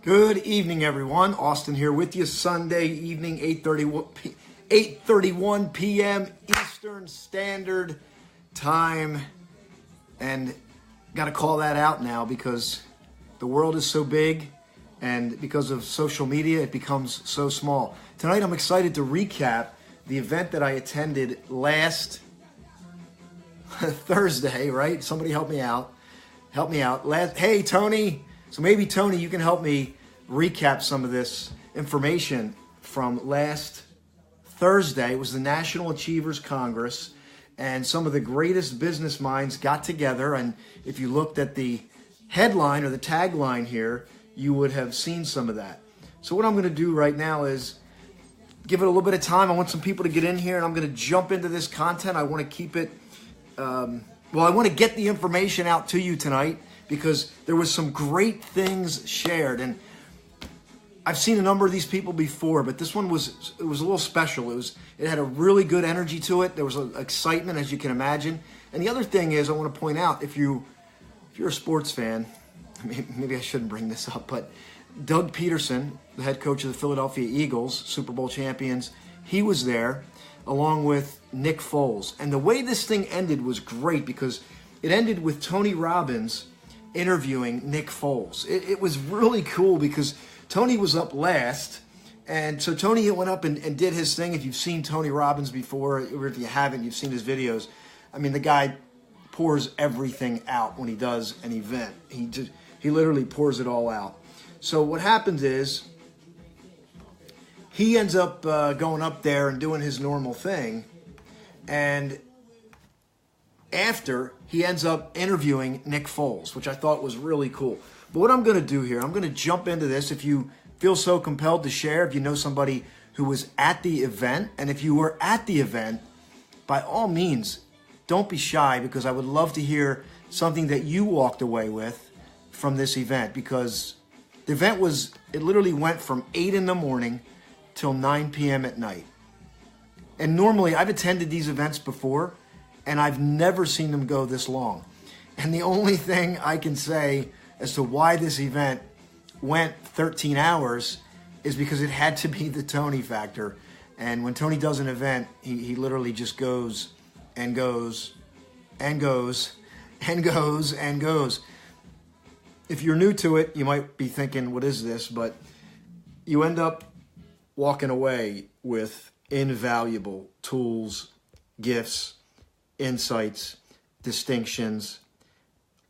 Good evening, everyone. Austin here with you. Sunday evening, 8:31 p.m. Eastern Standard Time. And got to call that out now because the world is so big and because of social media, it becomes so small. Tonight, I'm excited to recap the event that I attended last Thursday, right? Somebody help me out. Hey, Tony. So maybe, Tony, you can help me recap some of this information from last Thursday. It was the National Achievers Congress, and some of the greatest business minds got together. And if you looked at the headline or the tagline here, you would have seen some of that. So what I'm going to do right now is give it a little bit of time. I want some people to get in here, and I'm going to jump into this content. I want to keep it, I want to get the information out to you tonight, because there was some great things shared. And I've seen a number of these people before, but this one was a little special. It had a really good energy to it. There was excitement, as you can imagine. And the other thing is, I want to point out, if you're a sports fan, maybe I shouldn't bring this up, but Doug Peterson, the head coach of the Philadelphia Eagles, Super Bowl champions, he was there along with Nick Foles. And the way this thing ended was great, because it ended with Tony Robbins interviewing Nick Foles. It was really cool because Tony was up last, and so Tony went up and did his thing. If you've seen Tony Robbins before, or if you haven't, you've seen his videos. I mean, the guy pours everything out when he does an event. He literally pours it all out. So what happens is, he ends up going up there and doing his normal thing, and after, he ends up interviewing Nick Foles, which I thought was really cool. But what I'm going to do here, I'm going to jump into this. If you feel so compelled to share, if you know somebody who was at the event, and if you were at the event, by all means, don't be shy, because I would love to hear something that you walked away with from this event, because the event it literally went from 8 in the morning till 9 p.m. at night. And normally, I've attended these events before, and I've never seen them go this long. And the only thing I can say as to why this event went 13 hours is because it had to be the Toni Factor. And when Tony does an event, he literally just goes and goes and goes and goes and goes. If you're new to it, you might be thinking, what is this? But you end up walking away with invaluable tools, gifts, insights, distinctions,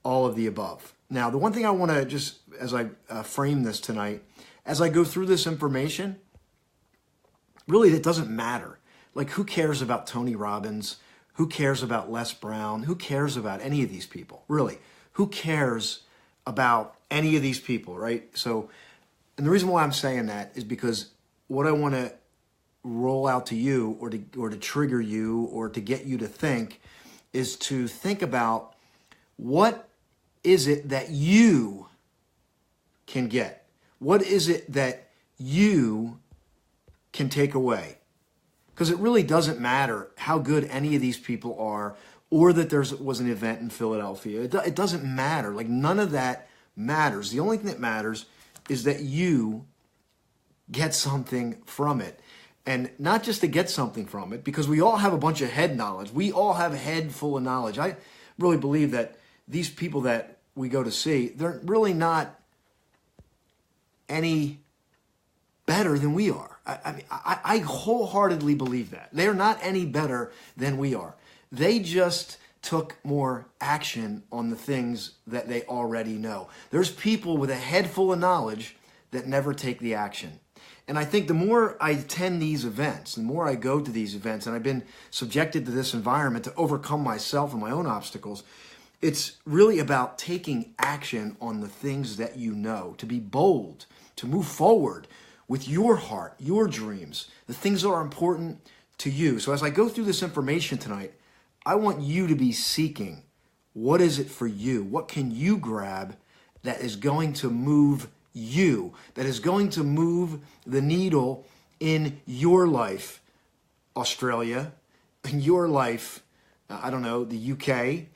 all of the above. Now, the one thing I want to just, as I frame this tonight, as I go through this information, really it doesn't matter. Like, who cares about Tony Robbins? Who cares about Les Brown? Who cares about any of these people? Really, who cares about any of these people, right? So, and the reason why I'm saying that is because what I want to roll out to you, or to trigger you, or to get you to think, is to think about, what is it that you can get? What is it that you can take away? Because it really doesn't matter how good any of these people are, or that there was an event in Philadelphia. It doesn't matter. Like, none of that matters. The only thing that matters is that you get something from it. And not just to get something from it, because we all have a bunch of head knowledge. We all have a head full of knowledge. I really believe that these people that we go to see, they're really not any better than we are. I wholeheartedly believe that. They're not any better than we are. They just took more action on the things that they already know. There's people with a head full of knowledge that never take the action. And I think the more I attend these events, the more I go to these events, and I've been subjected to this environment to overcome myself and my own obstacles, it's really about taking action on the things that you know, to be bold, to move forward with your heart, your dreams, the things that are important to you. So as I go through this information tonight, I want you to be seeking, what is it for you? What can you grab that is going to move you, that is going to move the needle in your life, Australia, in your life, I don't know, the UK,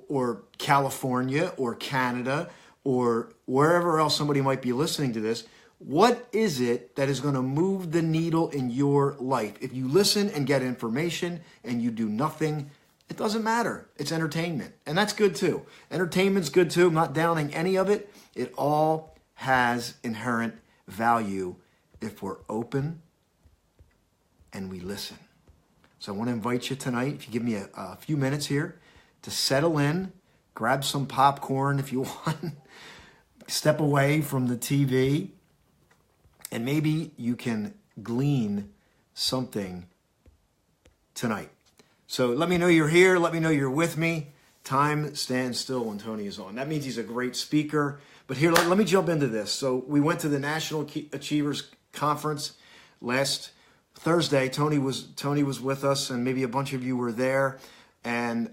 or California, or Canada, or wherever else somebody might be listening to this, what is it that is going to move the needle in your life? If you listen and get information and you do nothing, it doesn't matter. It's entertainment. And that's good too. Entertainment's good too. I'm not downing any of it. It all has inherent value if we're open and we listen. So I want to invite you tonight, if you give me a few minutes here, to settle in, grab some popcorn if you want, step away from the TV, and maybe you can glean something tonight. So let me know you're here. Let me know you're with me. Time stands still when Tony is on. That means he's a great speaker. But here, let me jump into this. So we went to the National Achievers Conference last Thursday. Tony was with us, and maybe a bunch of you were there. And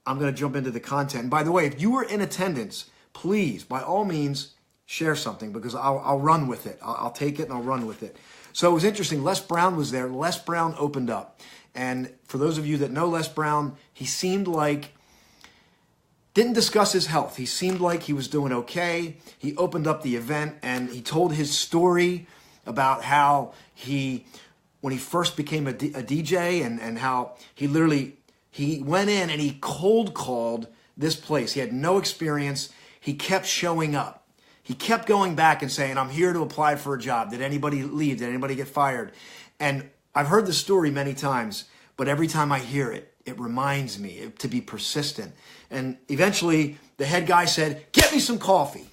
I'm going to jump into the content. And by the way, if you were in attendance, please, by all means, share something, because I'll run with it. I'll take it and I'll run with it. So it was interesting. Les Brown was there. Les Brown opened up. And for those of you that know Les Brown, he seemed like, didn't discuss his health. He seemed like he was doing okay. He opened up the event and he told his story about how when he first became a DJ and how he went in and he cold called this place. He had no experience. He kept showing up. He kept going back and saying, I'm here to apply for a job. Did anybody leave? Did anybody get fired? And I've heard the story many times, but every time I hear it, it reminds me to be persistent. And eventually the head guy said, get me some coffee.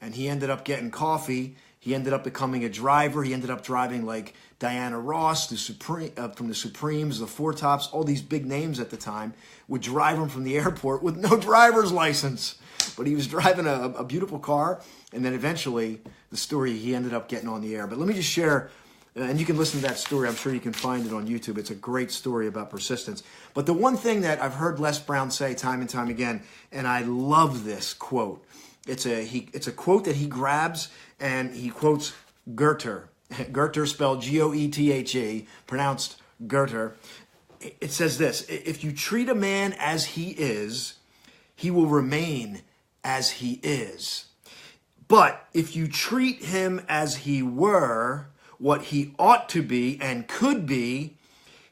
And he ended up getting coffee. He ended up becoming a driver. He ended up driving like Diana Ross, from the Supremes, the Four Tops, all these big names at the time, would drive him from the airport with no driver's license. But he was driving a beautiful car. And then eventually, the story, he ended up getting on the air. But let me just share, and you can listen to that story. I'm sure you can find it on YouTube. It's a great story about persistence. But the one thing that I've heard Les Brown say time and time again, and I love this quote. It's a quote that he grabs, and he quotes Goethe. Goethe spelled Goethe, pronounced Goethe. It says this: if you treat a man as he is, he will remain as he is. But if you treat him as he were, what he ought to be and could be,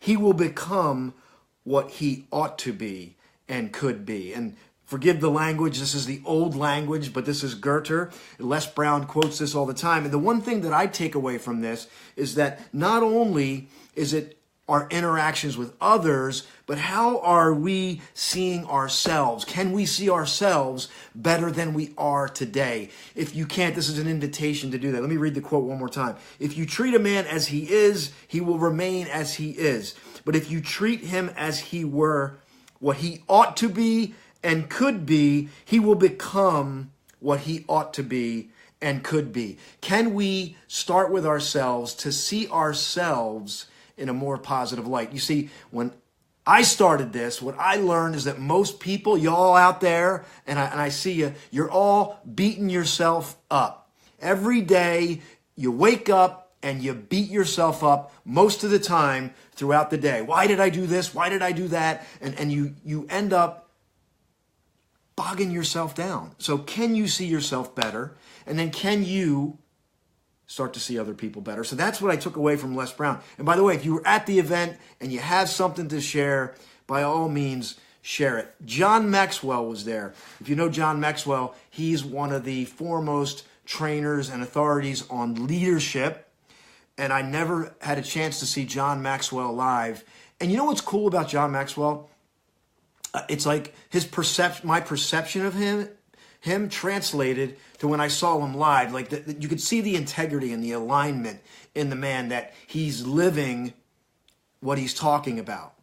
he will become what he ought to be and could be. And forgive the language, this is the old language, but this is Goethe. Les Brown quotes this all the time. And the one thing that I take away from this is that not only is it our interactions with others, but how are we seeing ourselves? Can we see ourselves better than we are today? If you can't, this is an invitation to do that. Let me read the quote one more time. If you treat a man as he is, he will remain as he is. But if you treat him as he were, what he ought to be and could be, he will become what he ought to be and could be. Can we start with ourselves to see ourselves in a more positive light? You see, when I started this, what I learned is that most people, y'all out there, and I see you, you're all beating yourself up. Every day you wake up and you beat yourself up most of the time throughout the day. Why did I do this? Why did I do that? And you end up bogging yourself down. So can you see yourself better? And then can you start to see other people better? So that's what I took away from Les Brown. And by the way, if you were at the event and you have something to share, by all means, share it. John Maxwell was there. If you know John Maxwell, he's one of the foremost trainers and authorities on leadership. And I never had a chance to see John Maxwell live. And you know what's cool about John Maxwell? It's like my perception of him translated to when I saw him live. Like you could see the integrity and the alignment in the man, that he's living what he's talking about.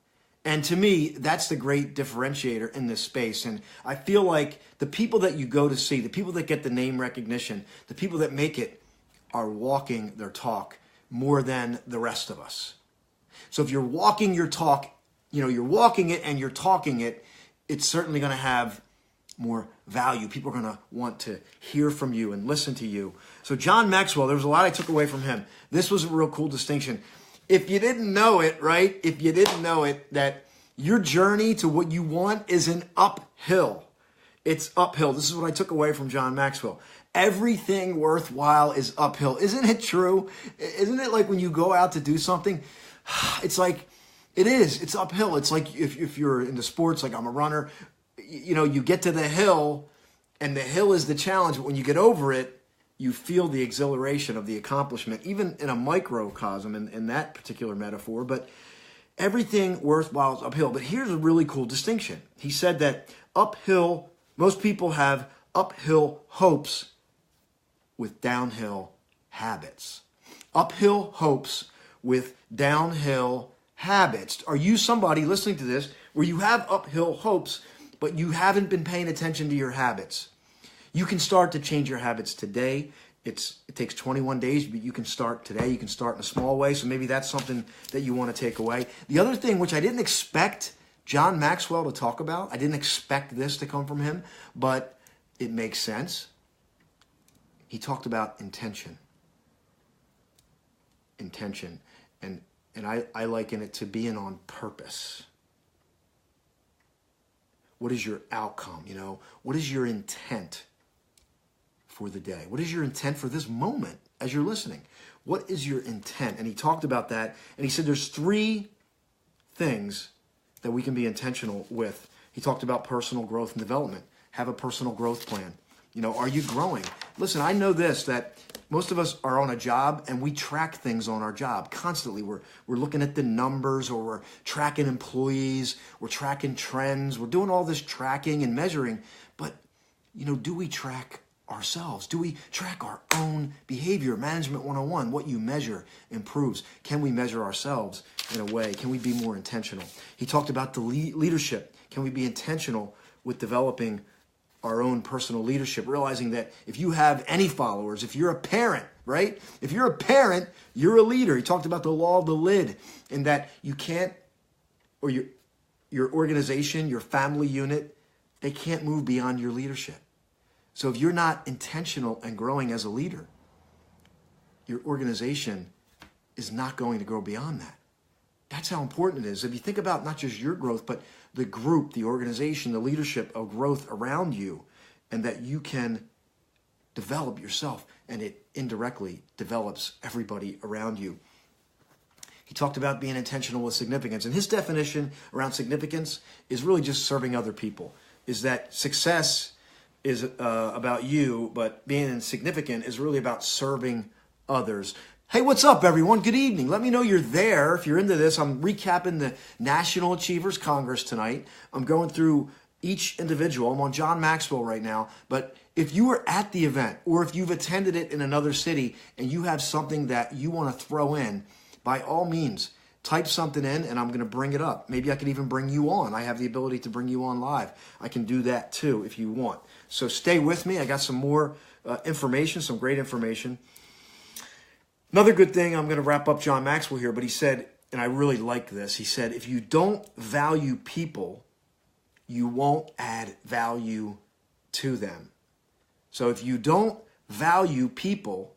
And to me, that's the great differentiator in this space. And I feel like the people that you go to see, the people that get the name recognition, the people that make it, are walking their talk more than the rest of us. So if you're walking your talk, you're walking it and you're talking it, it's certainly going to have more value. People are going to want to hear from you and listen to you. So John Maxwell, there was a lot I took away from him. This was a real cool distinction. If you didn't know it, right? If you didn't know it, that your journey to what you want is an uphill. It's uphill. This is what I took away from John Maxwell. Everything worthwhile is uphill. Isn't it true? Isn't it like when you go out to do something, it's like, it is. It's uphill. It's like if you're into sports, like I'm a runner, you know, you get to the hill and the hill is the challenge. But when you get over it, you feel the exhilaration of the accomplishment, even in a microcosm in that particular metaphor. But everything worthwhile is uphill. But here's a really cool distinction. He said that uphill, most people have uphill hopes with downhill habits. Uphill hopes with downhill habits. Are you somebody listening to this where you have uphill hopes, but you haven't been paying attention to your habits? You can start to change your habits today. It takes 21 days, but you can start today. You can start in a small way. So maybe that's something that you want to take away. The other thing, which I didn't expect John Maxwell to talk about, I didn't expect this to come from him, but it makes sense. He talked about intention. Intention. And I liken it to being on purpose. What is your outcome? You know, what is your intent for the day? What is your intent for this moment as you're listening? What is your intent? And he talked about that. And he said there's 3 things that we can be intentional with. He talked about personal growth and development. Have a personal growth plan. You know, are you growing? Listen, I know this, that most of us are on a job and we track things on our job constantly. We're looking at the numbers, or we're tracking employees, we're tracking trends, we're doing all this tracking and measuring. But, you know, do we track ourselves? Do we track our own behavior? Management 101, what you measure improves. Can we measure ourselves in a way? Can we be more intentional? He talked about the leadership. Can we be intentional with developing our own personal leadership, realizing that if you have any followers, if you're a parent, right? If you're a parent, you're a leader. He talked about the law of the lid, and that you can't, or your organization, your family unit, they can't move beyond your leadership. So if you're not intentional and growing as a leader, your organization is not going to grow beyond that. That's how important it is. If you think about not just your growth, but the group, the organization, the leadership of growth around you, and that you can develop yourself, and it indirectly develops everybody around you. He talked about being intentional with significance. And his definition around significance is really just serving other people. Is that success is about you, but being insignificant is really about serving others. Hey, what's up, everyone? Good evening. Let me know you're there. If you're into this, I'm recapping the National Achievers Congress tonight. I'm going through each individual. I'm on John Maxwell right now. But if you were at the event, or if you've attended it in another city and you have something that you want to throw in, by all means, type something in and I'm going to bring it up. Maybe I could even bring you on. I have the ability to bring you on live. I can do that too if you want. So stay with me. I got some more information, some great information. Another good thing, I'm going to wrap up John Maxwell here, but he said, and I really like this, he said, if you don't value people, you won't add value to them. So if you don't value people,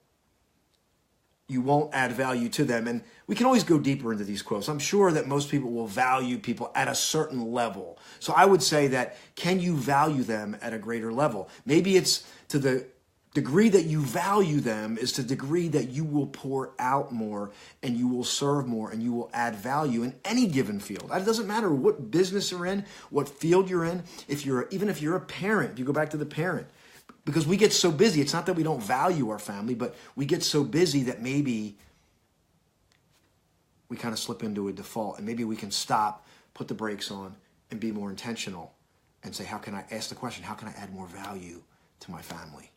you won't add value to them. And we can always go deeper into these quotes. I'm sure that most people will value people at a certain level. So I would say that, can you value them at a greater level? Maybe it's to the degree that you value them is to the degree that you will pour out more and you will serve more and you will add value in any given field. It doesn't matter what business you're in, what field you're in. Even if you're a parent, if you go back to the parent, because we get so busy. It's not that we don't value our family, but we get so busy that maybe we kind of slip into a default, and maybe we can stop, put the brakes on, and be more intentional and say, how can I ask the question, how can I add more value to my family?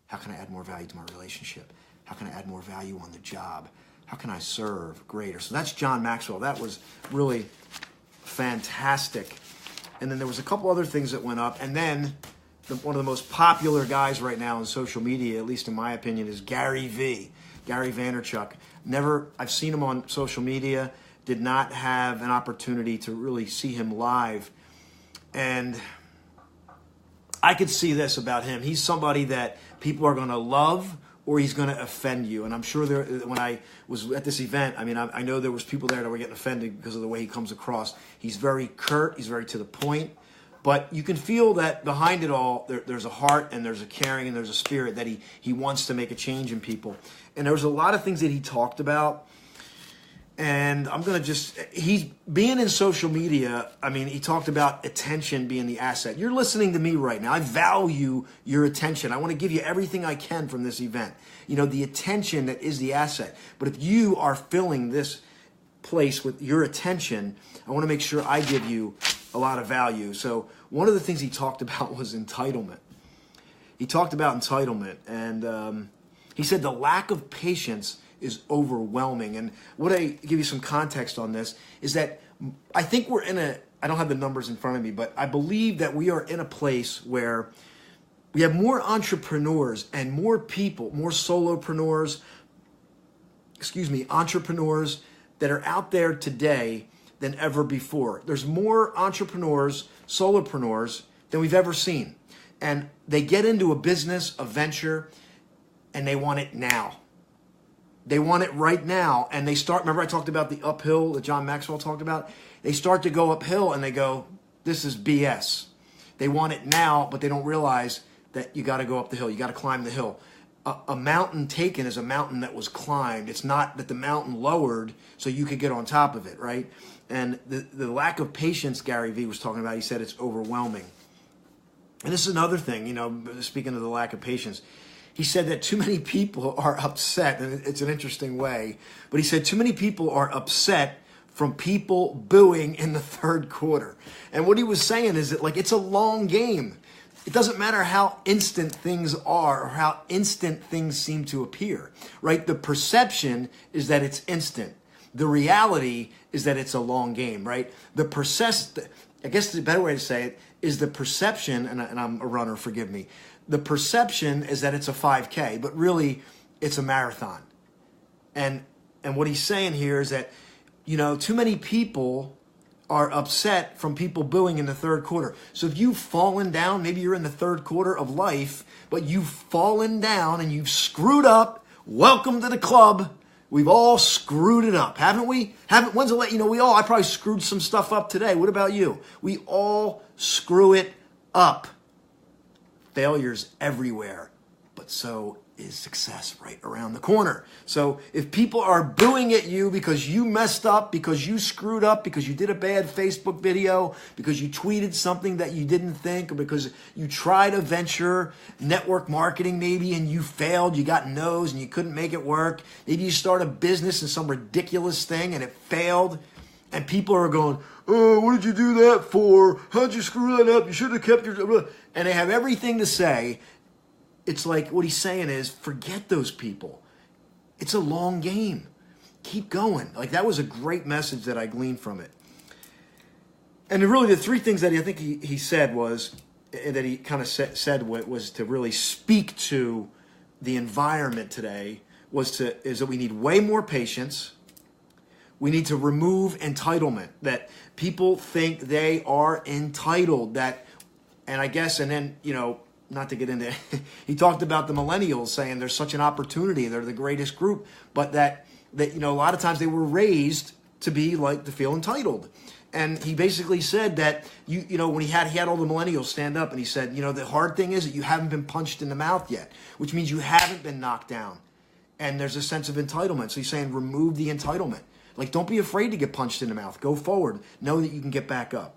How can I add more value to my relationship? How can I add more value on the job? How can I serve greater? So that's John Maxwell. That was really fantastic. And then there was a couple other things that went up. And then one of the most popular guys right now on social media, at least in my opinion, is Gary Vaynerchuck. I've seen him on social media, did not have an opportunity to really see him live. And I could see this about him. He's somebody that people are going to love or he's going to offend you. And I'm sure when I was at this event, I know there was people there that were getting offended because of the way he comes across. He's very curt. He's very to the point. But you can feel that behind it all, there's a heart and there's a caring and there's a spirit that he wants to make a change in people. And there was a lot of things that he talked about. And I'm going to he's being in social media. I mean, he talked about attention being the asset. You're listening to me right now. I value your attention. I want to give you everything I can from this event. You know, the attention that is the asset. But if you are filling this place with your attention, I want to make sure I give you a lot of value. So one of the things he talked about was entitlement. He talked about entitlement, and he said the lack of patience is overwhelming. And what I give you some context on this is that I think we're I don't have the numbers in front of me, but I believe that we are in a place where we have more entrepreneurs and more people, more solopreneurs, entrepreneurs that are out there today than ever before. There's more entrepreneurs, solopreneurs than we've ever seen. And they get into a business, a venture, and they want it now. They want it right now. And they start, remember I talked about the uphill that John Maxwell talked about? They start to go uphill and they go, this is BS. They want it now, but they don't realize that you got to go up the hill. You got to climb the hill. A mountain taken is a mountain that was climbed. It's not that the mountain lowered so you could get on top of it, right? And the lack of patience Gary Vee was talking about, he said it's overwhelming. And this is another thing, you know, speaking of the lack of patience. He said that too many people are upset, and it's an interesting way, but he said too many people are upset from people booing in the third quarter. And what he was saying is that, like, it's a long game. It doesn't matter how instant things are or how instant things seem to appear, right? The perception is that it's instant. The reality is that it's a long game, right? I guess the better way to say it is the perception, and I'm a runner, forgive me. The perception is that it's a 5K, but really it's a marathon. And what he's saying here is that, you know, too many people are upset from people booing in the third quarter. So if you've fallen down, maybe you're in the third quarter of life, but you've fallen down and you've screwed up, welcome to the club. We've all screwed it up, haven't we? When's the I probably screwed some stuff up today. What about you? We all screw it up. Failure's everywhere, but so is success right around the corner. So if people are booing at you because you messed up, because you screwed up, because you did a bad Facebook video, because you tweeted something that you didn't think, or because you tried a venture, network marketing maybe, and you failed, you got no's and you couldn't make it work. Maybe you start a business in some ridiculous thing and it failed, and people are going, oh, what did you do that for? How'd you screw that up? You should have kept your... And they have everything to say. It's like what he's saying is, forget those people. It's a long game. Keep going. Like, that was a great message that I gleaned from it. And really the three things that I think he said was, that he kind of said was to really speak to the environment today, is that we need way more patience. We need to remove entitlement, that people think they are entitled, and then, you know, not to get into it, he talked about the millennials saying there's such an opportunity, they're the greatest group, but that you know, a lot of times they were raised to feel entitled. And he basically said that, you know, when he had all the millennials stand up, and he said, you know, the hard thing is that you haven't been punched in the mouth yet, which means you haven't been knocked down. And there's a sense of entitlement. So he's saying remove the entitlement. Like, don't be afraid to get punched in the mouth. Go forward. Know that you can get back up.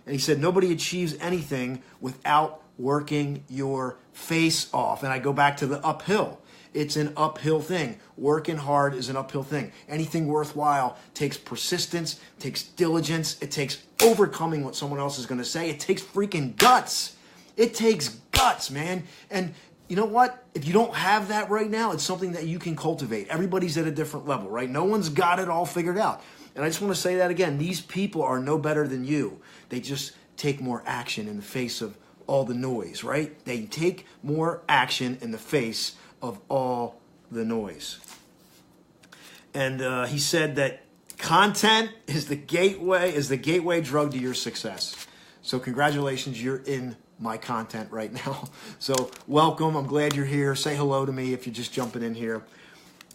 And he said nobody achieves anything without working your face off. And I go back to the uphill. It's an uphill thing. Working hard is an uphill thing. Anything worthwhile takes persistence, takes diligence, it takes overcoming what someone else is going to say. It takes freaking guts. It takes guts, man. And you know what? If you don't have that right now, it's something that you can cultivate. Everybody's at a different level, right? No one's got it all figured out. And I just want to say that again. These people are no better than you. They just take more action in the face of all the noise, right? They take more action in the face of all the noise. And he said that content is the gateway drug to your success. So congratulations, you're in my content right now. So welcome. I'm glad you're here. Say hello to me if you're just jumping in here.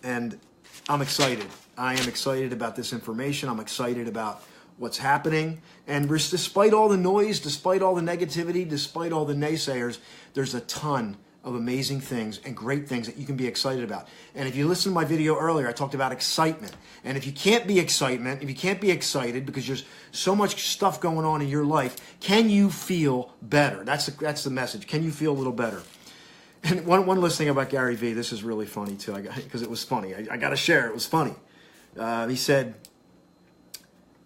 And I'm excited. I am excited about this information. I'm excited about what's happening. And despite all the noise, despite all the negativity, despite all the naysayers, there's a ton of amazing things and great things that you can be excited about. And if you listen to my video earlier, I talked about excitement. And if you can't be excited because there's so much stuff going on in your life, can you feel better? That's the message. Can you feel a little better? And one last thing about Gary Vee, this is really funny too, because it was funny. I got to share, it was funny. He said,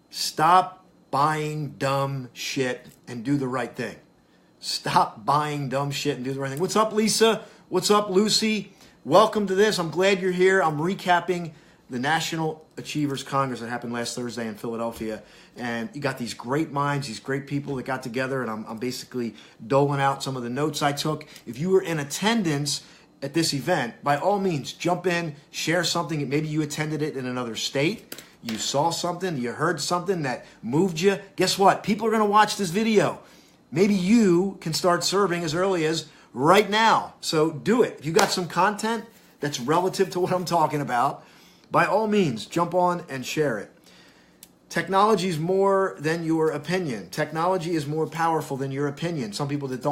stop buying dumb shit and do the right thing. Stop buying dumb shit and do the right thing. What's up, Lisa? What's up, Lucy? Welcome to this. I'm glad you're here. I'm recapping the National Achievers Congress that happened last Thursday in Philadelphia. And you got these great minds, these great people that got together, and I'm basically doling out some of the notes I took. If you were in attendance at this event, by all means, jump in, share something. Maybe you attended it in another state. You saw something, you heard something that moved you. Guess what? People are going to watch this video. Maybe you can start serving as early as right now. So do it. If you got some content that's relative to what I'm talking about, by all means, jump on and share it. Technology is more than your opinion. Technology is more powerful than your opinion. Some people that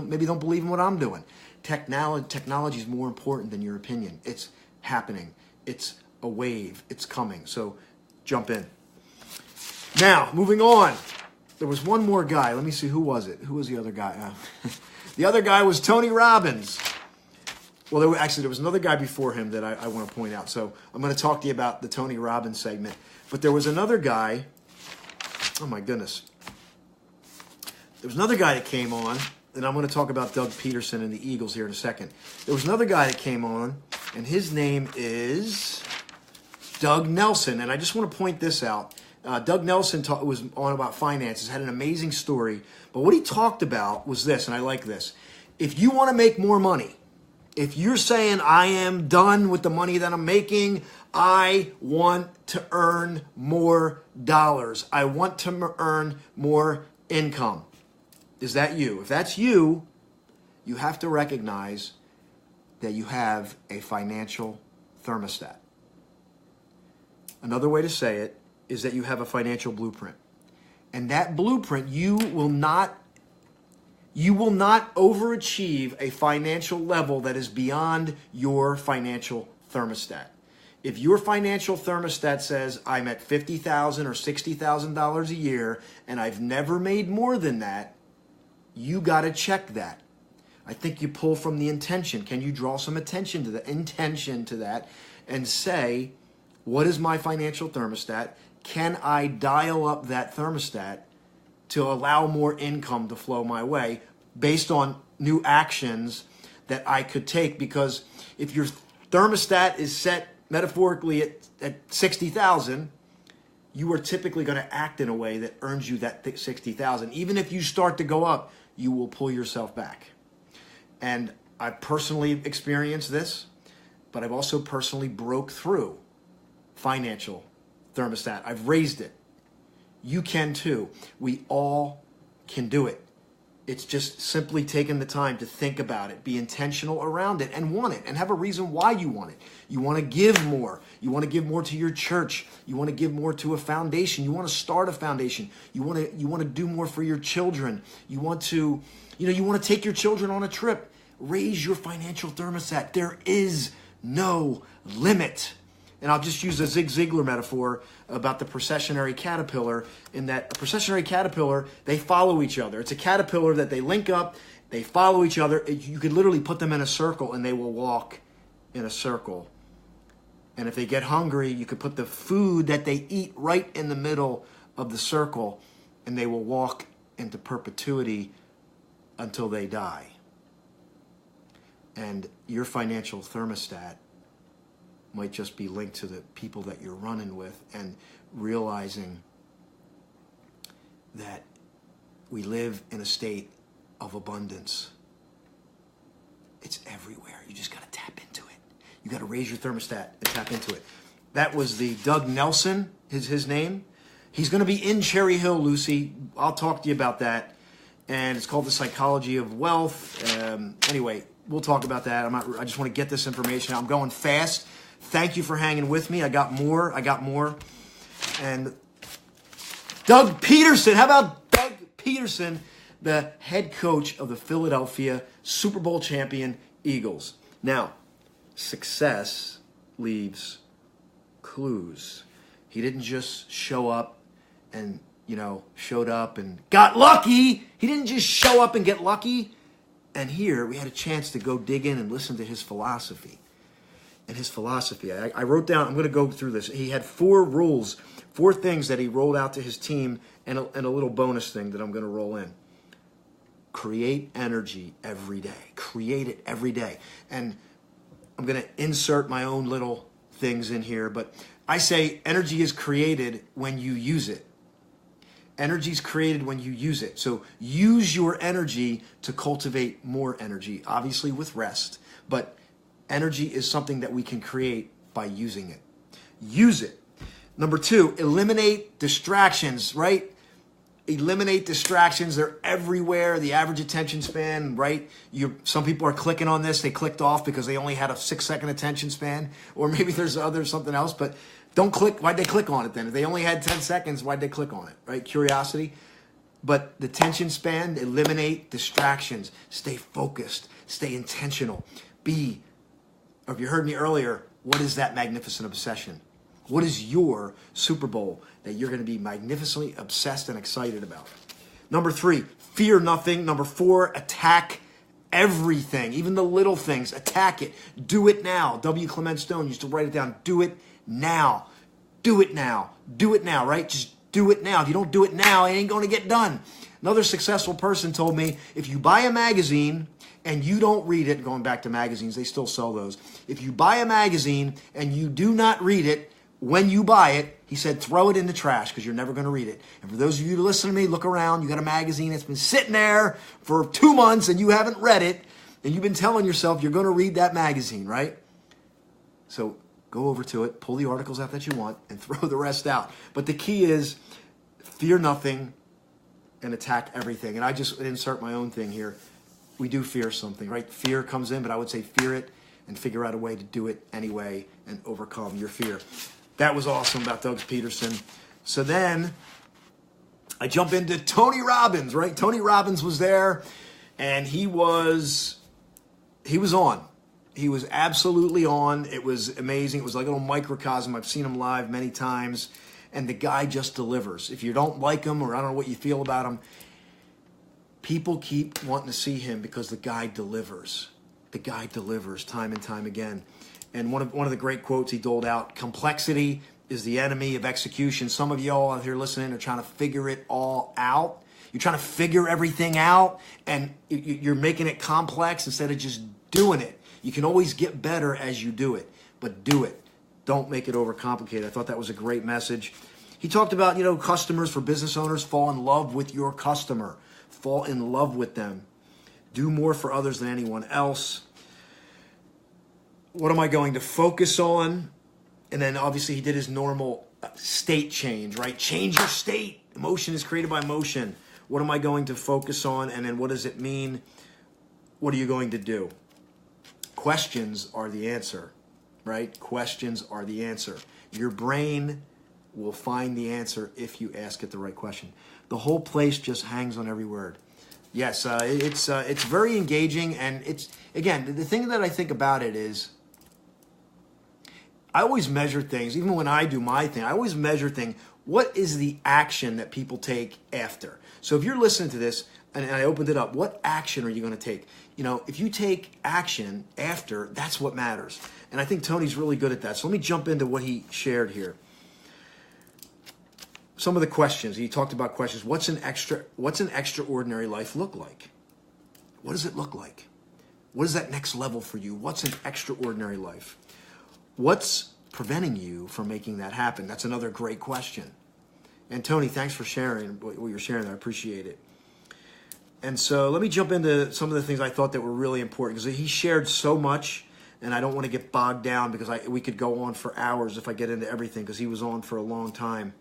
maybe don't believe in what I'm doing. Technology is more important than your opinion. It's happening. It's a wave. It's coming. So jump in. Now, moving on. There was one more guy. Let me see. Who was it? Who was the other guy? The other guy was Tony Robbins. Well, there was another guy before him that I want to point out. So I'm going to talk to you about the Tony Robbins segment. But there was another guy. Oh, my goodness. There was another guy that came on. And I'm going to talk about Doug Peterson and the Eagles here in a second. There was another guy that came on. And his name is Doug Nelson. And I just want to point this out. Doug Nelson was on about finances, had an amazing story. But what he talked about was this, and I like this. If you want to make more money, if you're saying, I am done with the money that I'm making, I want to earn more dollars. I want to earn more income. Is that you? If that's you, you have to recognize that you have a financial thermostat. Another way to say it is that you have a financial blueprint. And that blueprint, you will not overachieve a financial level that is beyond your financial thermostat. If your financial thermostat says, I'm at $50,000 or $60,000 a year, and I've never made more than that, you got to check that. I think you pull from the intention. Can you draw some intention to that and say, what is my financial thermostat? Can I dial up that thermostat to allow more income to flow my way based on new actions that I could take? Because if your thermostat is set metaphorically at 60,000, you are typically going to act in a way that earns you that 60,000. Even if you start to go up, you will pull yourself back. And I personally experienced this, but I've also personally broke through financial thermostat. I've raised it. You can too. We all can do it. It's just simply taking the time to think about it, be intentional around it, and want it, and have a reason why you want it. You want to give more. You want to give more to your church. You want to give more to a foundation. You want to start a foundation. You want to do more for your children. You want to take your children on a trip. Raise your financial thermostat. There is no limit. And I'll just use a Zig Ziglar metaphor about the processionary caterpillar, in that a processionary caterpillar, they follow each other. It's a caterpillar that they link up, they follow each other. You could literally put them in a circle and they will walk in a circle. And if they get hungry, you could put the food that they eat right in the middle of the circle and they will walk into perpetuity until they die. And your financial thermostat might just be linked to the people that you're running with, and realizing that we live in a state of abundance. It's everywhere. You just got to tap into it. You got to raise your thermostat and tap into it. That was the Doug Nelson, his name. He's going to be in Cherry Hill, Lucy. I'll talk to you about that. And it's called The Psychology of Wealth. Anyway, we'll talk about that. I just want to get this information out. I'm going fast. Thank you for hanging with me. I got more. And Doug Peterson. How about Doug Peterson, the head coach of the Philadelphia Super Bowl champion Eagles? Now, success leaves clues. He didn't just show up and, showed up and got lucky. He didn't just show up and get lucky. And here we had a chance to go dig in and listen to his philosophy. And his philosophy, I wrote down, I'm going to go through this. He had 4 rules, 4 things that he rolled out to his team, and a little bonus thing that I'm going to roll in. Create energy every day. Create it every day. And I'm going to insert my own little things in here, but I say energy is created when you use it. Energy is created when you use it. So use your energy to cultivate more energy, obviously with rest. But energy is something that we can create by using it. Use it. Number 2, eliminate distractions, right? Eliminate distractions. They're everywhere. The average attention span, right? Some people are clicking on this. They clicked off because they only had a 6-second attention span. Or maybe there's something else, but don't click. Why'd they click on it then? If they only had 10 seconds, why'd they click on it, right? Curiosity. But the attention span, eliminate distractions. Stay focused. Stay intentional. If you heard me earlier, what is that magnificent obsession? What is your Super Bowl that you're going to be magnificently obsessed and excited about? Number 3, fear nothing. Number 4, attack everything, even the little things. Attack it. Do it now. W. Clement Stone used to write it down. Do it now. Do it now. Do it now, right? Just do it now. If you don't do it now, it ain't going to get done. Another successful person told me, if you buy a magazine and you don't read it, going back to magazines, they still sell those. If you buy a magazine and you do not read it, when you buy it, he said, throw it in the trash because you're never going to read it. And for those of you who listen to me, look around. You got a magazine that's been sitting there for 2 months and you haven't read it. And you've been telling yourself you're going to read that magazine, right? So go over to it, pull the articles out that you want, and throw the rest out. But the key is fear nothing and attack everything. And I just insert my own thing here. We do fear something, right? Fear comes in, but I would say fear it and figure out a way to do it anyway and overcome your fear. That was awesome about Doug Peterson. So then I jump into Tony Robbins, right? Tony Robbins was there, and he was on. He was absolutely on. It was amazing. It was like a little microcosm. I've seen him live many times, and the guy just delivers. If you don't like him, or I don't know what you feel about him, people keep wanting to see him because the guy delivers. The guy delivers time and time again. And one of the great quotes he doled out, complexity is the enemy of execution. Some of y'all out here listening are trying to figure it all out. You're trying to figure everything out, and you're making it complex instead of just doing it. You can always get better as you do it, but do it. Don't make it overcomplicated. I thought that was a great message. He talked about, customers, for business owners, fall in love with your customer. Fall in love with them. Do more for others than anyone else. What am I going to focus on? And then obviously he did his normal state change, right? Change your state. Emotion is created by motion. What am I going to focus on? And then what does it mean? What are you going to do? Questions are the answer, right? Questions are the answer. Your brain will find the answer if you ask it the right question. The whole place just hangs on every word. Yes, it's very engaging, and it's, again, the thing that I think about it is, I always measure things, even when I do my thing, I always measure things. What is the action that people take after? So if you're listening to this, and I opened it up, what action are you going to take? If you take action after, that's what matters. And I think Tony's really good at that. So let me jump into what he shared here. Some of the questions. He talked about questions. What's an extraordinary life look like? What does it look like? What is that next level for you? What's an extraordinary life? What's preventing you from making that happen? That's another great question. And Tony, thanks for sharing what you're sharing. I appreciate it. And so let me jump into some of the things I thought that were really important, because he shared so much, and I don't want to get bogged down because we could go on for hours if I get into everything, because he was on for a long time.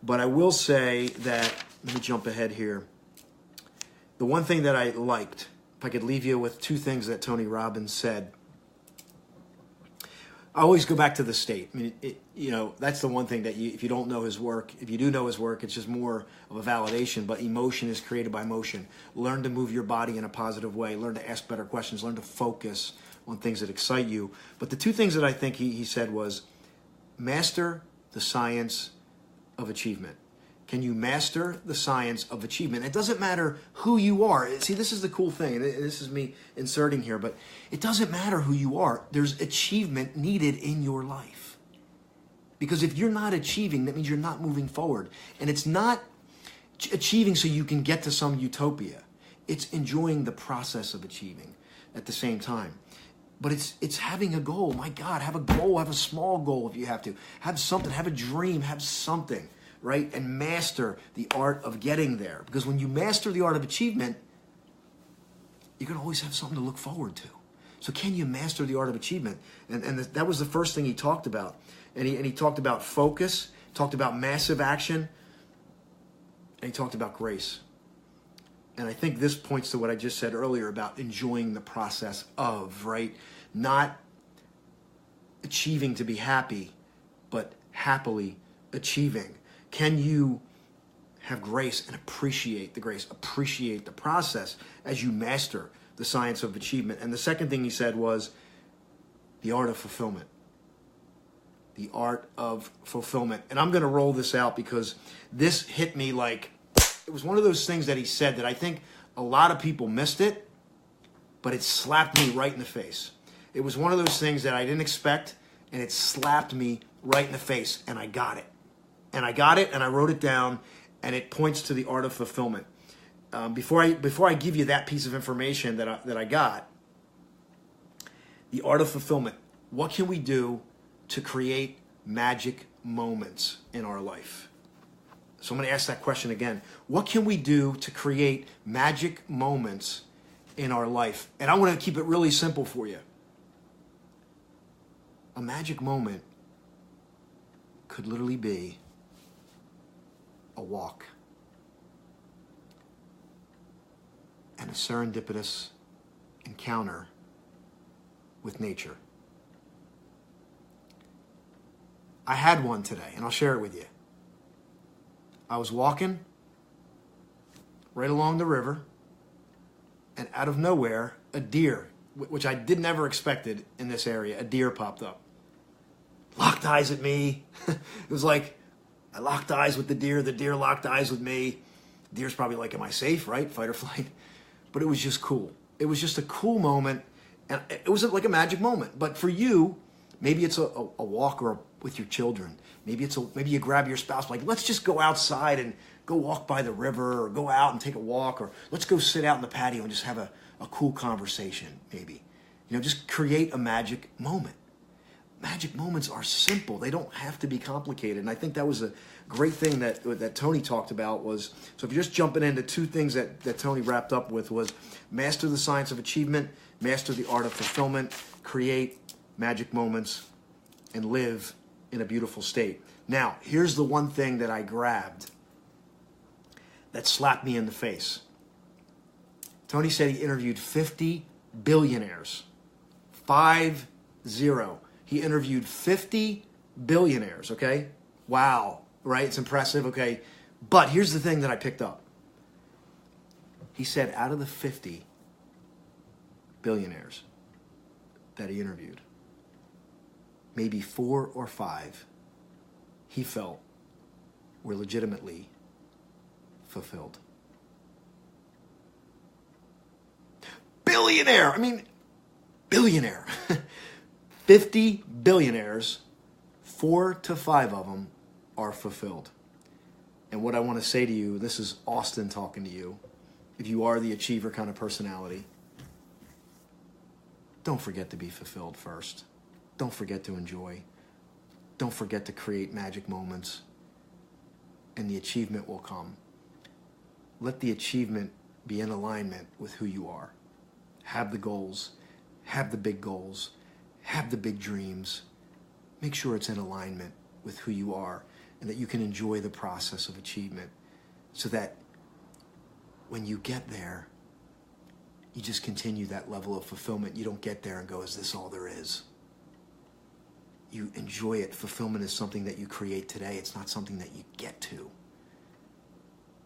But I will say that, let me jump ahead here. The one thing that I liked, if I could leave you with 2 things that Tony Robbins said. I always go back to the state. I mean, that's the one thing that if you don't know his work, if you do know his work, it's just more of a validation. But emotion is created by motion. Learn to move your body in a positive way. Learn to ask better questions. Learn to focus on things that excite you. But the two things that I think he said was master the science of achievement. Can you master the science of achievement? It doesn't matter who you are. See, this is the cool thing. This is me inserting here, but it doesn't matter who you are. There's achievement needed in your life. Because if you're not achieving, that means you're not moving forward. And it's not achieving so you can get to some utopia. It's enjoying the process of achieving at the same time. But it's having a goal. My God, have a goal. Have a small goal if you have to. Have something. Have a dream. Have something. Right? And master the art of getting there. Because when you master the art of achievement, you're going to always have something to look forward to. So can you master the art of achievement? And that was the first thing he talked about. And he talked about focus, talked about massive action, and he talked about grace. And I think this points to what I just said earlier about enjoying the process of, right? Not achieving to be happy, but happily achieving. Can you have grace and appreciate the grace, appreciate the process as you master the science of achievement? And the second thing he said was the art of fulfillment. The art of fulfillment. And I'm going to roll this out because this hit me like, it was one of those things that he said that I think a lot of people missed it, but it slapped me right in the face. It was one of those things that I didn't expect, and it slapped me right in the face, and I got it. And I got it, and I wrote it down, and it points to the art of fulfillment. Before I give you that piece of information that I got, the art of fulfillment. What can we do to create magic moments in our life? So I'm going to ask that question again. What can we do to create magic moments in our life? And I want to keep it really simple for you. A magic moment could literally be a walk and a serendipitous encounter with nature. I had one today, and I'll share it with you. I was walking right along the river, and out of nowhere, a deer, which I did never expected in this area, a deer popped up. Locked eyes at me. It was like, I locked eyes with the deer locked eyes with me. The deer's probably like, am I safe, right? Fight or flight. But it was just cool. It was just a cool moment, and it was like a magic moment. But for you, maybe it's a walk with your children. Maybe you grab your spouse, like, let's just go outside and go walk by the river, or go out and take a walk, or let's go sit out in the patio and just have a cool conversation, maybe. Just create a magic moment. Magic moments are simple. They don't have to be complicated. And I think that was a great thing that Tony talked about was, so if you're just jumping into two things that Tony wrapped up with was master the science of achievement, master the art of fulfillment, create magic moments, and live in a beautiful state. Now, here's the one thing that I grabbed that slapped me in the face. Tony said he interviewed 50 billionaires. 50. He interviewed 50 billionaires, okay? Wow, right? It's impressive, okay? But here's the thing that I picked up. He said out of the 50 billionaires that he interviewed, maybe 4 or 5 he felt were legitimately fulfilled. Billionaire! Billionaire. 50 billionaires, 4 to 5 of them are fulfilled. And what I want to say to you, this is Austin talking to you, if you are the achiever kind of personality, don't forget to be fulfilled first. Don't forget to enjoy. Don't forget to create magic moments. And the achievement will come. Let the achievement be in alignment with who you are. Have the goals. Have the big goals. Have the big dreams. Make sure it's in alignment with who you are and that you can enjoy the process of achievement so that when you get there, you just continue that level of fulfillment. You don't get there and go, is this all there is? you enjoy it. Fulfillment is something that you create today. It's not something that you get to.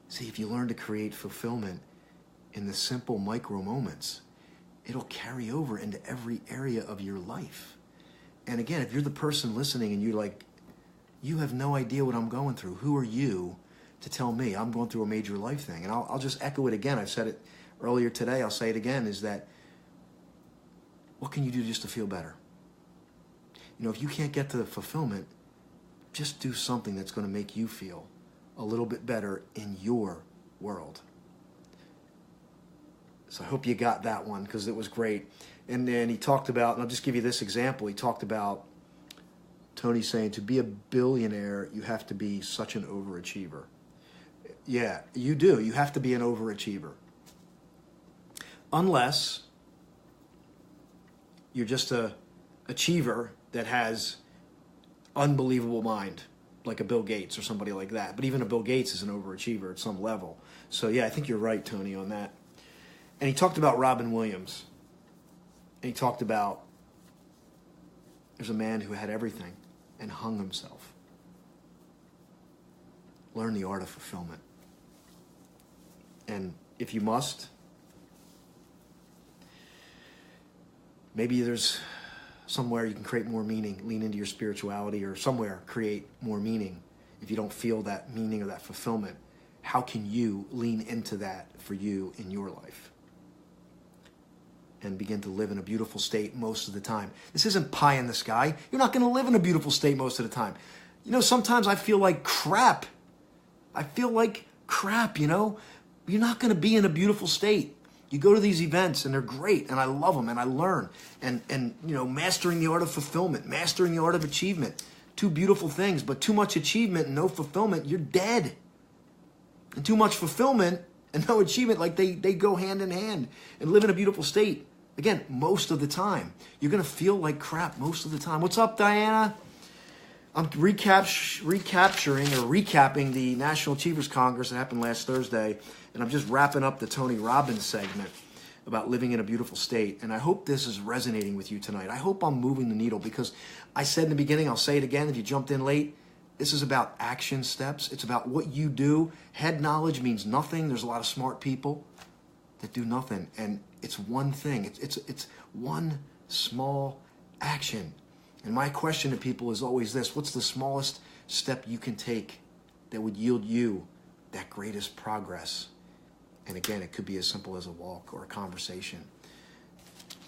See, if you learn to create fulfillment in the simple micro moments, it'll carry over into every area of your life. And again, if you're the person listening and you're like, you have no idea what I'm going through, who are you to tell me I'm going through a major life thing? And I'll just echo it again. I've said it earlier today. I'll say it again, is that what can you do just to feel better? You know, if you can't get to the fulfillment, just do something that's going to make you feel a little bit better in your world. So I hope you got that one, because it was great. And then he talked about, and I'll just give you this example, he talked about Tony saying, to be a billionaire, you have to be such an overachiever. Yeah, you do. You have to be an overachiever. Unless you're just a achiever that has unbelievable mind, like a Bill Gates or somebody like that. But even a Bill Gates is an overachiever at some level. So yeah, I think you're right, Tony, on that. And he talked about Robin Williams. And he talked about there's a man who had everything and hung himself. Learn the art of fulfillment. And if you must, maybe there's somewhere you can create more meaning, lean into your spirituality, or somewhere create more meaning. If you don't feel that meaning or that fulfillment, how can you lean into that for you in your life? And begin to live in a beautiful state most of the time. This isn't pie in the sky. You're not going to live in a beautiful state most of the time. You know, sometimes I feel like crap. You know. You're not going to be in a beautiful state. You go to these events and they're great, and I love them, and I learn. And you know, mastering the art of fulfillment, mastering the art of achievement. Two beautiful things, but too much achievement and no fulfillment, you're dead. And too much fulfillment and no achievement, like they go hand in hand. And live in a beautiful state, again, most of the time. You're going to feel like crap most of the time. What's up, Diana? I'm recapping the National Achievers Congress that happened last Thursday, and I'm just wrapping up the Tony Robbins segment about living in a beautiful state. And I hope this is resonating with you tonight. I hope I'm moving the needle, because I said in the beginning, I'll say it again if you jumped in late, this is about action steps. It's about what you do. Head knowledge means nothing. There's a lot of smart people that do nothing, and it's one thing. It's one small action. And my question to people is always this: what's the smallest step you can take that would yield you that greatest progress? And again, it could be as simple as a walk or a conversation.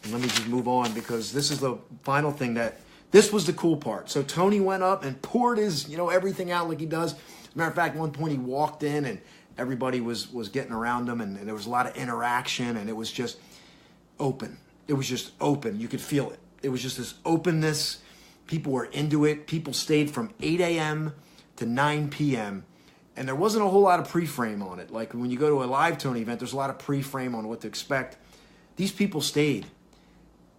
And let me just move on, because this is the final thing this was the cool part. So Tony went up and poured his, everything out like he does. As a matter of fact, at one point he walked in and everybody was getting around him, and there was a lot of interaction, and it was just open. It was just open. You could feel it. It was just this openness. People were into it. People stayed from 8 a.m. to 9 p.m. And there wasn't a whole lot of pre-frame on it. Like when you go to a live Tony event, there's a lot of pre-frame on what to expect. These people stayed.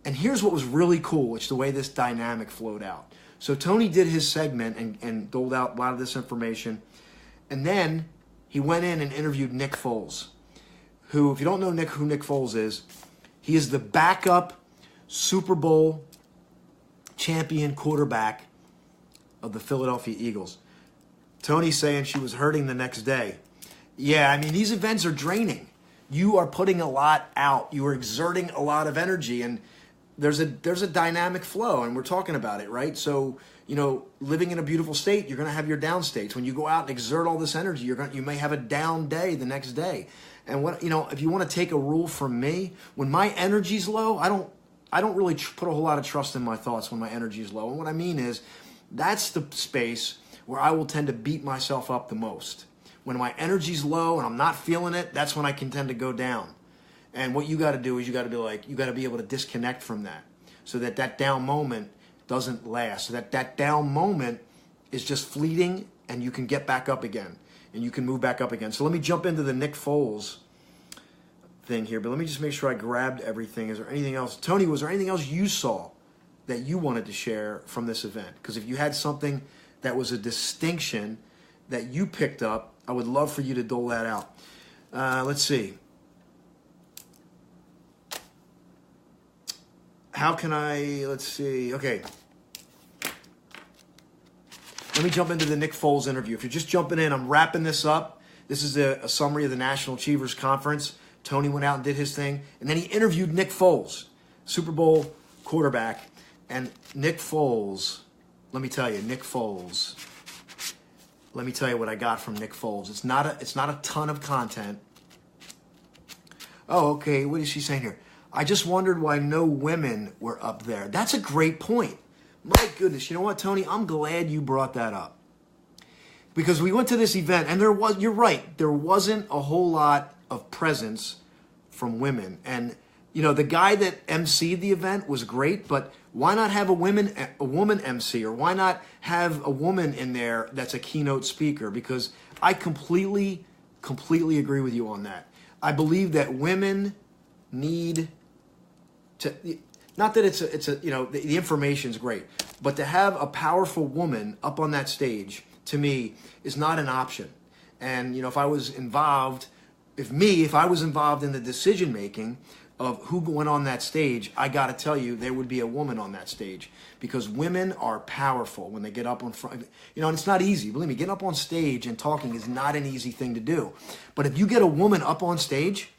And here's what was really cool, which the way this dynamic flowed out. So Tony did his segment and doled out a lot of this information. And then he went in and interviewed Nick Foles, who, if you don't know who Nick Foles is, he is the backup Super Bowl champion quarterback of the Philadelphia Eagles. Tony's saying she was hurting the next day. Yeah, I mean, these events are draining. You are putting a lot out. You are exerting a lot of energy, and there's a dynamic flow, and we're talking about it, right? So, living in a beautiful state, you're going to have your down states. When you go out and exert all this energy, you may have a down day the next day. And if you want to take a rule from me, when my energy's low, I don't really put a whole lot of trust in my thoughts when my energy is low. And what I mean is, that's the space where I will tend to beat myself up the most. When my energy's low and I'm not feeling it, that's when I can tend to go down. And what you got to do is you got to be able to disconnect from that, so that down moment doesn't last. So that down moment is just fleeting, and you can get back up again, and you can move back up again. So let me jump into the Nick Foles thing here, but let me just make sure I grabbed everything. Is there anything else? Tony, was there anything else you saw that you wanted to share from this event? Because if you had something that was a distinction that you picked up, I would love for you to dole that out. Let's see. Let's see. Okay. let me jump into the Nick Foles interview. If you're just jumping in, I'm wrapping this up. This is a summary of the National Achievers Conference. Tony went out and did his thing, and then he interviewed Nick Foles, Super Bowl quarterback. And Nick Foles, let me tell you, Nick Foles. Let me tell you what I got from Nick Foles. It's not a ton of content. Oh, okay. What is she saying here? I just wondered why no women were up there. That's a great point. My goodness. You know what, Tony? I'm glad you brought that up. Because we went to this event, and you're right, there wasn't a whole lot of presence from women. And, you know, the guy that emceed the event was great, but why not have a woman MC, or why not have a woman in there that's a keynote speaker? Because I completely agree with you on that. I believe that women need to, not that it's a you know, the information's great, but to have a powerful woman up on that stage, to me, is not an option. And, you know, if I was involved in the decision making of who went on that stage, I got to tell you, there would be a woman on that stage, because women are powerful when they get up on front. You know, and it's not easy. Believe me, getting up on stage and talking is not an easy thing to do. But if you get a woman up on stage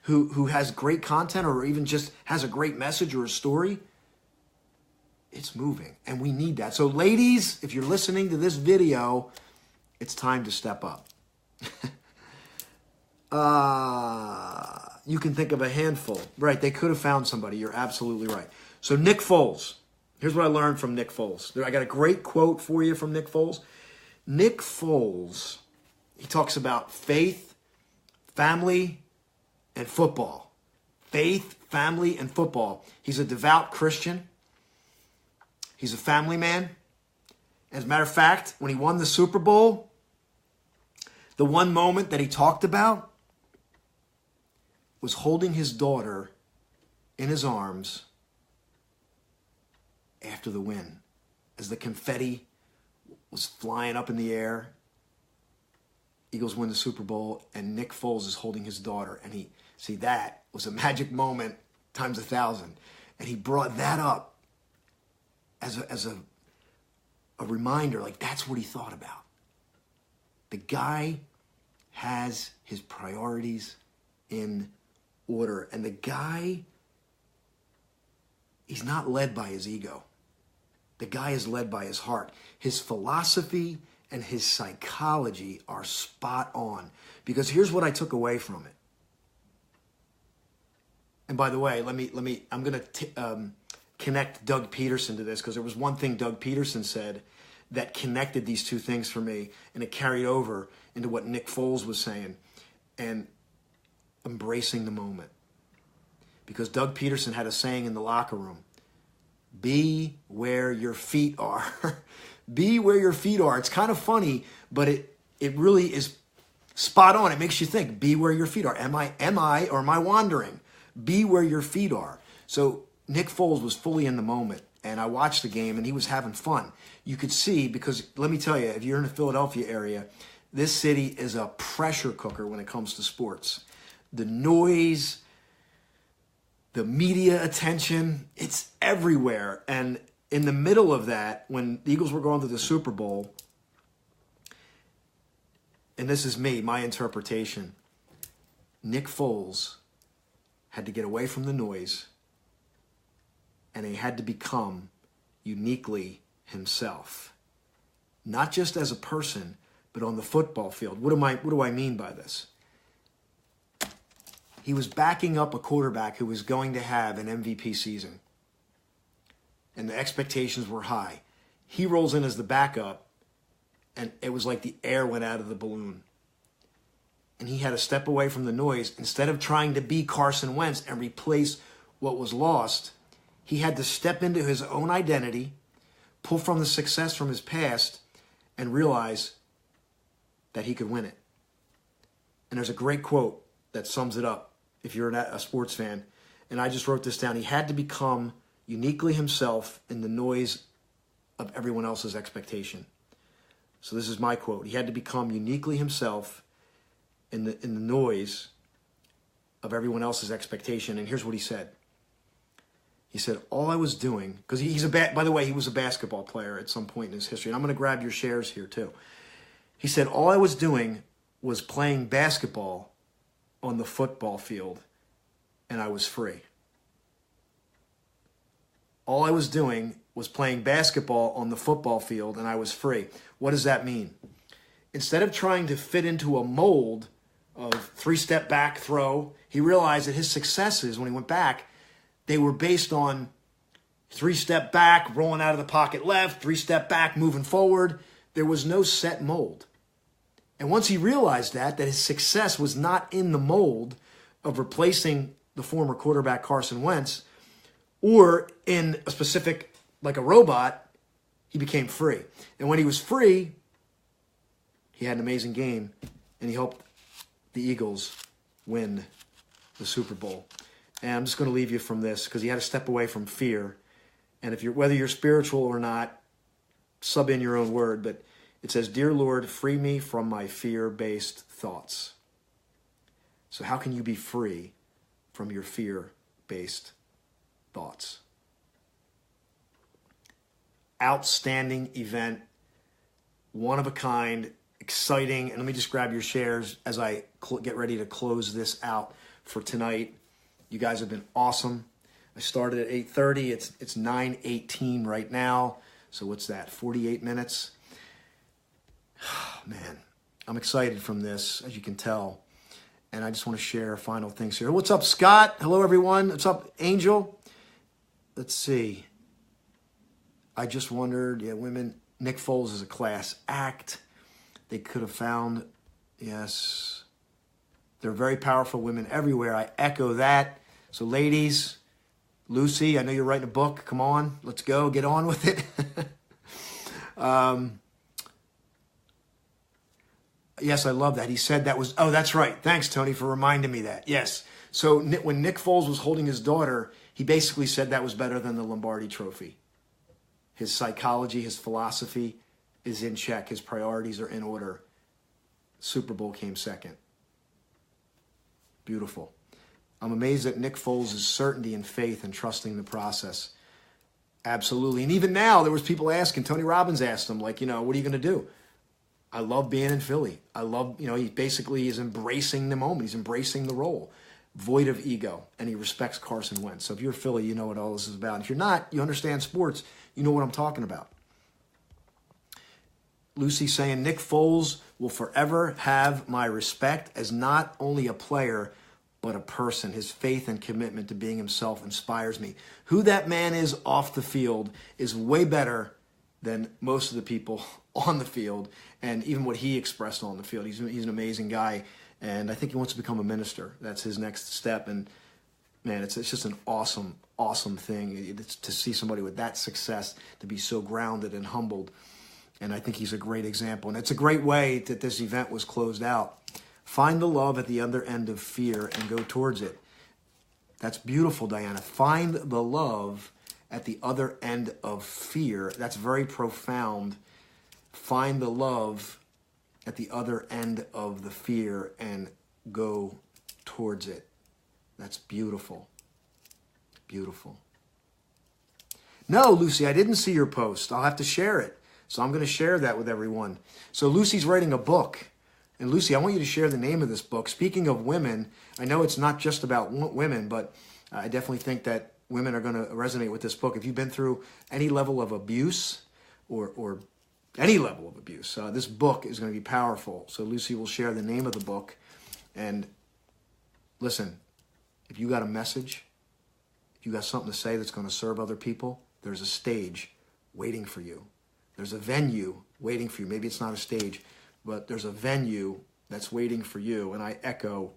who has great content, or even just has a great message or a story, it's moving, and we need that. So ladies, if you're listening to this video, it's time to step up. You can think of a handful. Right, they could have found somebody. You're absolutely right. So Nick Foles. Here's what I learned from Nick Foles. I got a great quote for you from Nick Foles. Nick Foles, he talks about faith, family, and football. Faith, family, and football. He's a devout Christian. He's a family man. As a matter of fact, when he won the Super Bowl, the one moment that he talked about was holding his daughter in his arms after the win, as the confetti was flying up in the air. Eagles win the Super Bowl, and Nick Foles is holding his daughter. And that was a magic moment times 1,000. And he brought that up as a reminder, like that's what he thought about. The guy has his priorities in order. And the guy, he's not led by his ego. The guy is led by his heart. His philosophy and his psychology are spot on. Because here's what I took away from it. And by the way, I'm going to connect Doug Peterson to this, because there was one thing Doug Peterson said that connected these two things for me, and it carried over into what Nick Foles was saying, and embracing the moment. Because Doug Peterson had a saying in the locker room: be where your feet are. Be where your feet are. It's kind of funny, but it really is spot on. It makes you think, be where your feet are. Am I, or am I wandering? Be where your feet are. So Nick Foles was fully in the moment, and I watched the game, and he was having fun. You could see, because let me tell you, if you're in the Philadelphia area, this city is a pressure cooker when it comes to sports. The noise, the media attention, it's everywhere. And in the middle of that, when the Eagles were going to the Super Bowl, and this is my interpretation, Nick Foles had to get away from the noise, and he had to become uniquely himself. Not just as a person, but on the football field. What do I mean by this? He was backing up a quarterback who was going to have an MVP season, and the expectations were high. He rolls in as the backup, and it was like the air went out of the balloon. And he had to step away from the noise. Instead of trying to be Carson Wentz and replace what was lost, he had to step into his own identity, pull from the success from his past, and realize that he could win it. And there's a great quote that sums it up if you're a sports fan. And I just wrote this down. He had to become uniquely himself in the noise of everyone else's expectation. So this is my quote. He had to become uniquely himself in the noise of everyone else's expectation. And here's what he said. He said, all I was doing, because by the way, he was a basketball player at some point in his history. And I'm going to grab your shares here too. He said, all I was doing was playing basketball on the football field, and I was free. All I was doing was playing basketball on the football field, and I was free. What does that mean? Instead of trying to fit into a mold of three-step back throw, he realized that his successes, when he went back, they were based on three-step back, rolling out of the pocket left, three-step back, moving forward. There was no set mold. And once he realized that his success was not in the mold of replacing the former quarterback Carson Wentz or in a specific, like a robot, he became free. And when he was free, he had an amazing game, and he helped the Eagles win the Super Bowl. And I'm just going to leave you from this because he had to step away from fear. And whether you're spiritual or not, sub in your own word, but it says, "Dear Lord, free me from my fear-based thoughts." So how can you be free from your fear-based thoughts? Outstanding event, one of a kind, exciting. And let me just grab your shares as I get ready to close this out for tonight. You guys have been awesome. I started at 8:30. It's 9:18 right now. So what's that? 48 minutes. Man, I'm excited from this, as you can tell. And I just want to share final things here. What's up, Scott? Hello, everyone. What's up, Angel? Let's see. I just wondered, women, Nick Foles is a class act. They could have found, yes, they're very powerful women everywhere. I echo that. So ladies, Lucy, I know you're writing a book. Come on, let's go. Get on with it. Yes, I love that. He said that was, oh, that's right. Thanks, Tony, for reminding me that. Yes. So when Nick Foles was holding his daughter, he basically said that was better than the Lombardi Trophy. His psychology, his philosophy is in check. His priorities are in order. Super Bowl came second. Beautiful. I'm amazed at Nick Foles' certainty and faith and trusting the process. Absolutely. And even now, there was people asking, Tony Robbins asked him, like, what are you going to do? I love being in Philly. I love, he basically is embracing the moment. He's embracing the role, void of ego, and he respects Carson Wentz. So if you're Philly, you know what all this is about. If you're not, you understand sports, you know what I'm talking about. Lucy saying, Nick Foles will forever have my respect as not only a player, but a person. His faith and commitment to being himself inspires me. Who that man is off the field is way better than most of the people on the field, and even what he expressed on the field. He's an amazing guy, and I think he wants to become a minister. That's his next step, and man, it's just an awesome, awesome thing to see somebody with that success, to be so grounded and humbled, and I think he's a great example, and it's a great way that this event was closed out. Find the love at the other end of fear and go towards it. That's beautiful, Diana. Find the love at the other end of fear. That's very profound. Find the love at the other end of the fear and go towards it. That's beautiful. Beautiful. No, Lucy, I didn't see your post. I'll have to share it. So I'm going to share that with everyone. So Lucy's writing a book. And Lucy, I want you to share the name of this book. Speaking of women, I know it's not just about women, but I definitely think that women are going to resonate with this book. If you've been through any level of abuse or any level of abuse, this book is going to be powerful. So Lucy will share the name of the book. And listen, if you got a message, if you got something to say that's going to serve other people, there's a stage waiting for you. There's a venue waiting for you. Maybe it's not a stage, but there's a venue that's waiting for you. And I echo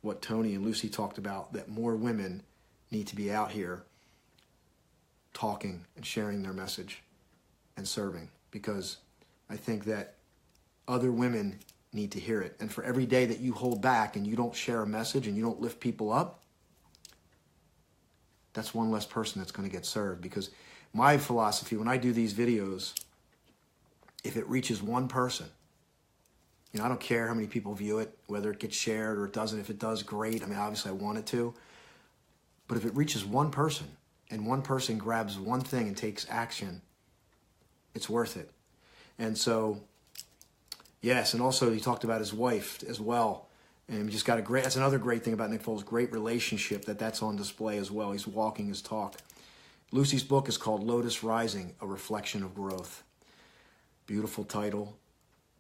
what Tony and Lucy talked about, that more women need to be out here talking and sharing their message and serving, because I think that other women need to hear it. And for every day that you hold back and you don't share a message and you don't lift people up, that's one less person that's going to get served. Because my philosophy when I do these videos, if it reaches one person, I don't care how many people view it, whether it gets shared or it doesn't. If it does, great. I mean, obviously I want it to. But if it reaches one person and one person grabs one thing and takes action, it's worth it. And so, yes, and also he talked about his wife as well. And we just got that's another great thing about Nick Foles, great relationship that's on display as well. He's walking his talk. Lucy's book is called Lotus Rising, A Reflection of Growth. Beautiful title.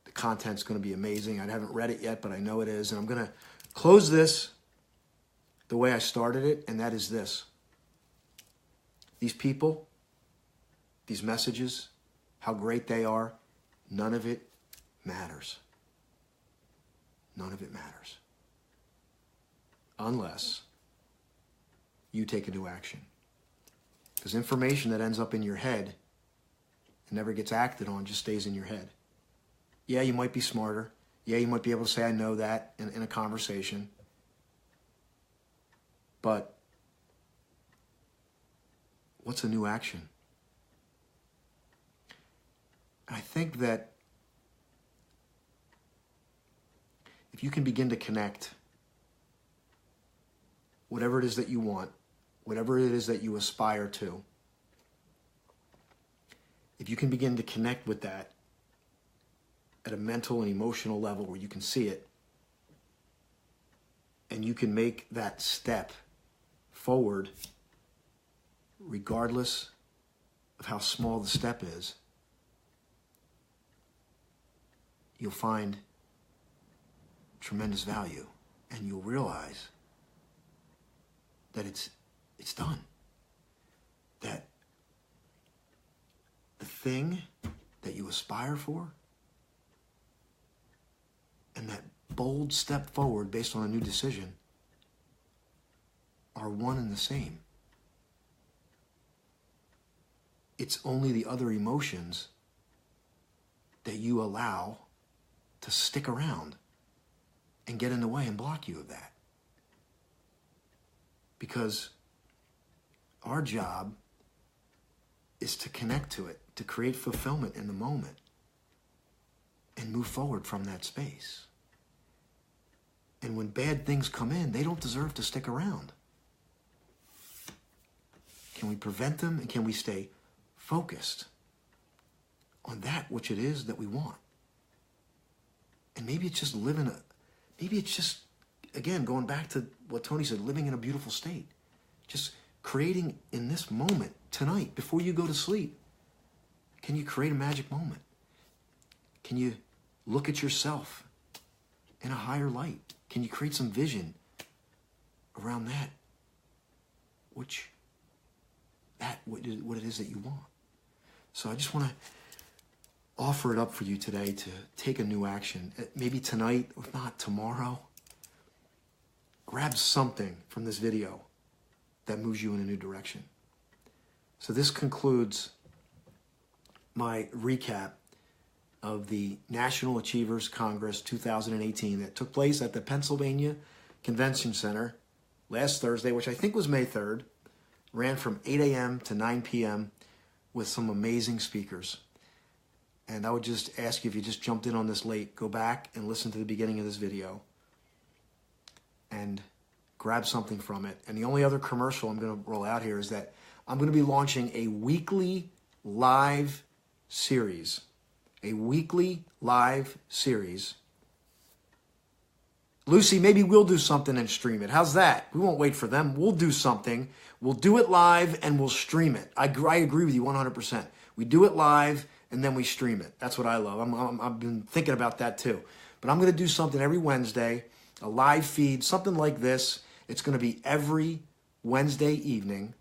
The content's going to be amazing. I haven't read it yet, but I know it is. And I'm going to close this the way I started it, and that is this. These people, these messages, how great they are, none of it matters. None of it matters. Unless you take a new action. Because information that ends up in your head and never gets acted on just stays in your head. Yeah, you might be smarter. Yeah, you might be able to say, I know that in a conversation. But what's a new action? I think that if you can begin to connect whatever it is that you want, whatever it is that you aspire to, if you can begin to connect with that at a mental and emotional level where you can see it, and you can make that step forward regardless of how small the step is, you'll find tremendous value, and you'll realize that it's done. That the thing that you aspire for and that bold step forward based on a new decision are one and the same. It's only the other emotions that you allow to stick around and get in the way and block you of that. Because our job is to connect to it, to create fulfillment in the moment and move forward from that space. And when bad things come in, they don't deserve to stick around. Can we prevent them, and can we stay focused on that which it is that we want? And maybe it's just maybe it's just, again, going back to what Tony said, living in a beautiful state. Just creating in this moment, tonight, before you go to sleep. Can you create a magic moment? Can you look at yourself in a higher light? Can you create some vision around that? What it is that you want. So I just want to offer it up for you today to take a new action. Maybe tonight, if not tomorrow. Grab something from this video that moves you in a new direction. So this concludes my recap of the National Achievers Congress 2018 that took place at the Pennsylvania Convention Center last Thursday, which I think was May 3rd. Ran from 8 a.m. to 9 p.m. with some amazing speakers. And I would just ask you, if you just jumped in on this late, go back and listen to the beginning of this video and grab something from it. And the only other commercial I'm going to roll out here is that I'm going to be launching a weekly live series. A weekly live series. Lucy, maybe we'll do something and stream it. How's that? We won't wait for them. We'll do something. We'll do it live and we'll stream it. I agree with you 100%. We do it live and then we stream it. That's what I love. I've been thinking about that too. But I'm going to do something every Wednesday, a live feed, something like this. It's going to be every Wednesday evening.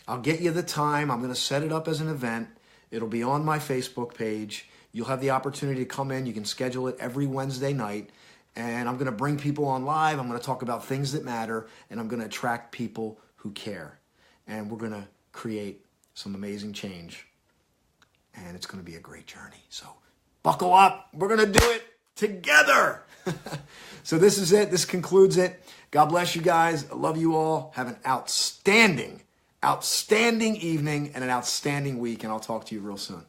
I'll get you the time. I'm going to set it up as an event. It'll be on my Facebook page. You'll have the opportunity to come in. You can schedule it every Wednesday night. And I'm going to bring people on live. I'm going to talk about things that matter. And I'm going to attract people who care. And we're going to create some amazing change. And it's going to be a great journey. So buckle up. We're going to do it together. So this is it. This concludes it. God bless you guys. I love you all. Have an outstanding evening and an outstanding week. And I'll talk to you real soon.